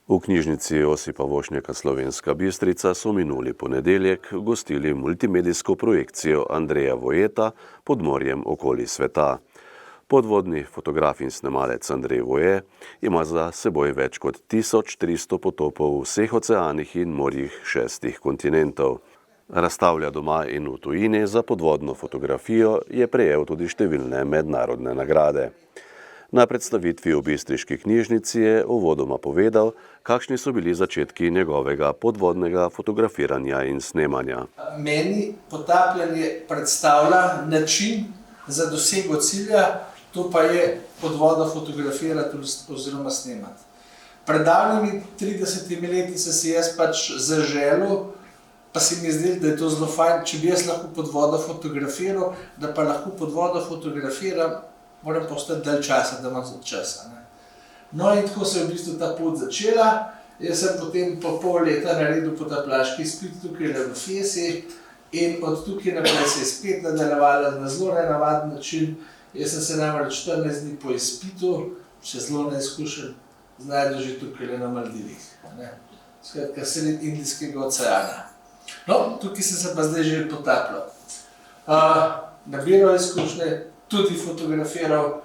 V knjižnici Josipa Vošnjaka Slovenska Bistrica so minuli ponedeljek gostili multimedijsko projekcijo Andreja Vojeta Pod morjem okoli sveta. Podvodni fotograf in snemalec Andrej Voje ima za seboj več kot 1300 potopov v vseh oceanih in morjih 6 kontinentov. Razstavlja doma in v tujini, za podvodno fotografijo je prejel tudi številne mednarodne nagrade. Na predstavitvi v bistriški knjižnici je uvodoma povedal, kakšni so bili začetki njegovega podvodnega fotografiranja in snemanja. Meni potapljanje predstavlja način za dosego cilja, to pa je pod vodo fotografirati oziroma snemati. Pred davnimi 30 leti sem si jaz zaželel, pa se mi je zdelo, da je to zelo fajn, če bi jaz lahko pod vodo fotografiral, da pa lahko pod vodo fotografiram, moram pa ostati dalj časa, da imam časa. No in tako se je v bistvu ta pot začela. Jaz sem potem po pol leta naredil potapljaški izpit tukaj v Fesi in od tukaj naprej se je spet nadaljevala na zelo nenavaden način. Jaz sem se namreč 14 dni po izpitu, še zelo neizkušen, znašel že tukaj na Maldivih. Skratka, sredi Indijskega oceana. No, tukaj sem se pa zdaj že potapljal. Nabiral izkušnje, tudi fotografiral.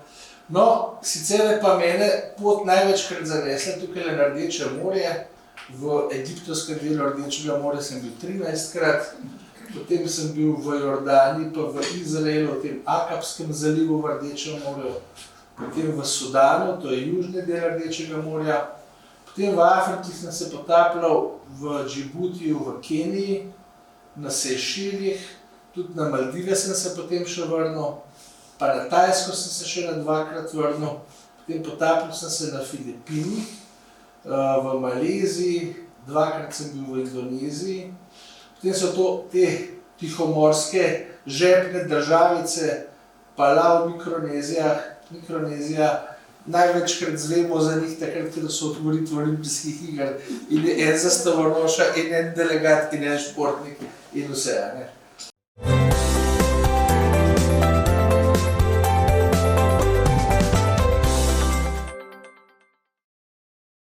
No, sicer je pa mene pot največkrat zanesla tukaj na Rdeče morje. V egiptovskem delu Rdečega morja sem bil 13-krat, potem sem bil v Jordani, pa v Izraelu, v tem Akabskem zalivu v Rdečem morju, potem v Sudanu, to je južni del Rdečega morja, potem v Afriki sem se potapljal v Džibutiju, v Keniji, na Sejšelih, tudi na Maldive sem se potem še vrnil, pa na Tajsko sem se še 2-krat vrnil, potem potapljal sem se na Filipinih, v Maleziji, 2-krat sem bil v Indoneziji, potem so to te tihomorske žepne državice, Palau, Mikronezija, največkrat zvemo za njih takrat, ker so otvoritve olimpijskih iger in en zastavonoša, in en delegat, in en športnik in vse.